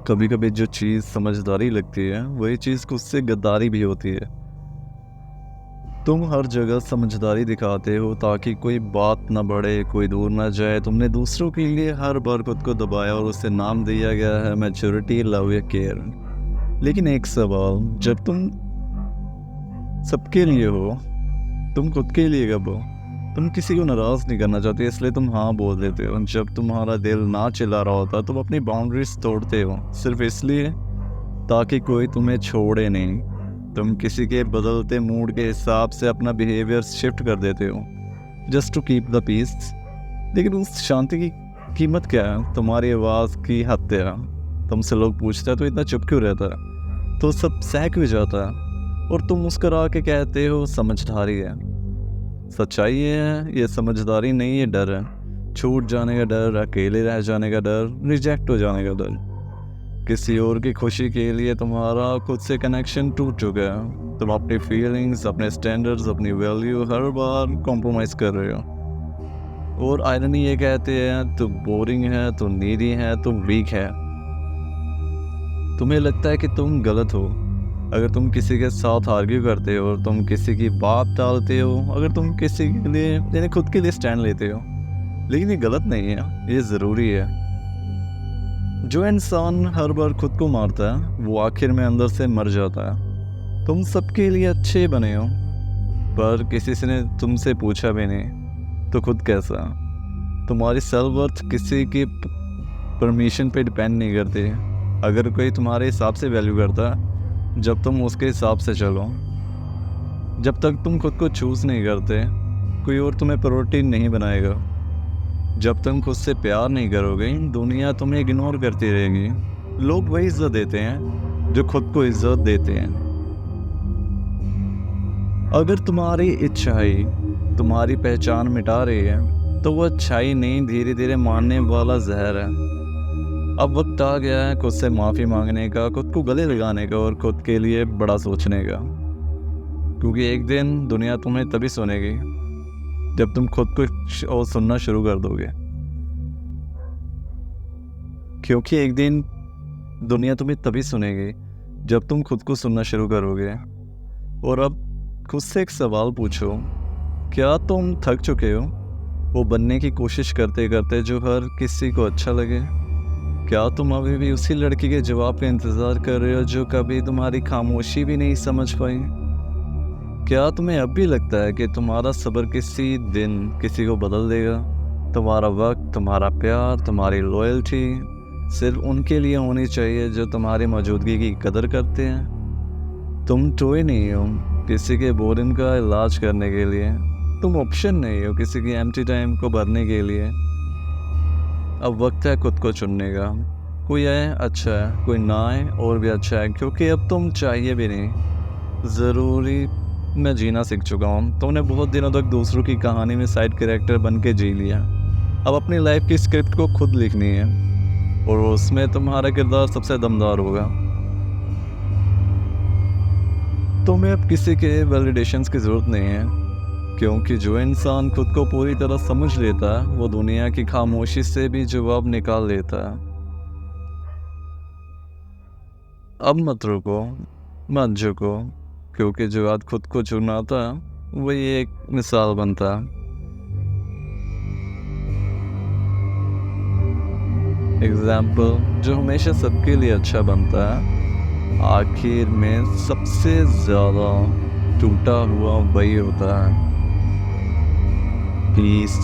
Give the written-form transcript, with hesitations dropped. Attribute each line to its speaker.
Speaker 1: कभी कभी जो चीज़ समझदारी लगती है वही चीज़ खुद से गद्दारी भी होती है। तुम हर जगह समझदारी दिखाते हो ताकि कोई बात ना बढ़े, कोई दूर ना जाए। तुमने दूसरों के लिए हर बार खुद को दबाया और उसे नाम दिया गया है मैच्योरिटी, लव या केयर। लेकिन एक सवाल, जब तुम सबके लिए हो, तुम खुद के लिए कब हो? तुम किसी को नाराज़ नहीं करना चाहते इसलिए तुम हाँ बोल देते हो। जब तुम्हारा दिल ना चिल्ला रहा होता तुम अपनी बाउंड्रीज तोड़ते हो सिर्फ इसलिए ताकि कोई तुम्हें छोड़े नहीं। तुम किसी के बदलते मूड के हिसाब से अपना बिहेवियर शिफ्ट कर देते हो just to keep the peace. लेकिन उस शांति की कीमत क्या है? तुम्हारी आवाज़ की हत्या। तुमसे लोग पूछते हैं तो इतना चुप क्यों रहता है, तो सब सह क्यों जाता है और तुम मुस्कुरा के कहते हो समझदारी है। सच्चाई ये है, ये समझदारी नहीं, ये डर है। छूट जाने का डर, अकेले रह जाने का डर, रिजेक्ट हो जाने का डर। किसी और की खुशी के लिए तुम्हारा खुद से कनेक्शन टूट चुका है। तुम अपनी फीलिंग्स, अपने स्टैंडर्ड्स, अपनी वैल्यू हर बार कॉम्प्रोमाइज़ कर रहे हो। और आयरनी ये कहते हैं तुम बोरिंग है, तुम नीडी है, तुम वीक है। तुम्हें लगता है कि तुम गलत हो अगर तुम किसी के साथ आर्ग्यू करते हो, तुम किसी की बात टालते हो, अगर तुम किसी के लिए यानी खुद के लिए स्टैंड लेते हो। लेकिन ये गलत नहीं है, ये ज़रूरी है। जो इंसान हर बार खुद को मारता है वो आखिर में अंदर से मर जाता है। तुम सबके लिए अच्छे बने हो पर किसी से ने तुमसे पूछा भी नहीं तो खुद कैसा? तुम्हारी सेल्फ वर्थ किसी की परमिशन पे डिपेंड नहीं करती। अगर कोई तुम्हारे हिसाब से वैल्यू करता जब तुम उसके हिसाब से चलो। जब तक तुम खुद को चूज़ नहीं करते कोई और तुम्हें प्रायोरिटी नहीं बनाएगा। जब तुम खुद से प्यार नहीं करोगे दुनिया तुम्हें इग्नोर करती रहेगी। लोग वही इज्जत देते हैं जो खुद को इज्जत देते हैं। अगर तुम्हारी अच्छाई तुम्हारी पहचान मिटा रही है तो वो अच्छाई नहीं, धीरे धीरे मारने वाला जहर है। अब वक्त आ गया है खुद से माफ़ी मांगने का, खुद को गले लगाने का और खुद के लिए बड़ा सोचने का। क्योंकि एक दिन दुनिया तुम्हें तभी सुनेगी जब तुम खुद को और सुनना शुरू कर दोगे। क्योंकि एक दिन दुनिया तुम्हें तभी सुनेगी जब तुम खुद को सुनना शुरू करोगे। और अब खुद से एक सवाल पूछो, क्या तुम थक चुके हो वो बनने की कोशिश करते करते जो हर किसी को अच्छा लगे? क्या तुम अभी भी उसी लड़की के जवाब का इंतज़ार कर रहे हो जो कभी तुम्हारी खामोशी भी नहीं समझ पाई? क्या तुम्हें अब भी लगता है कि तुम्हारा सब्र किसी दिन किसी को बदल देगा? तुम्हारा वक्त, तुम्हारा प्यार, तुम्हारी लॉयल्टी सिर्फ उनके लिए होनी चाहिए जो तुम्हारी मौजूदगी की कदर करते हैं। तुम टॉय नहीं हो किसी के बोरिंग का इलाज करने के लिए। तुम ऑप्शन नहीं हो किसी की एम्प्टी टाइम को भरने के लिए। अब वक्त है खुद को चुनने का। कोई आए अच्छा है, कोई ना आए और भी अच्छा है, क्योंकि अब तुम चाहिए भी नहीं। ज़रूरी मैं जीना सीख चुका हूँ। तुमने बहुत दिनों तक दूसरों की कहानी में साइड कैरेक्टर बन के जी लिया। अब अपनी लाइफ की स्क्रिप्ट को खुद लिखनी है और उसमें तुम्हारा किरदार सबसे दमदार होगा। तुम्हें अब किसी के वैलिडेशंस की ज़रूरत नहीं है, क्योंकि जो इंसान खुद को पूरी तरह समझ लेता है वो दुनिया की खामोशी से भी जवाब निकाल लेता है। अब मत रुको, मत झुको, क्योंकि जो आज खुद को चुनाता वही एक मिसाल बनता। एग्जाम्पल जो हमेशा सबके लिए अच्छा बनता है आखिर में सबसे ज़्यादा टूटा हुआ वही होता है। पीस।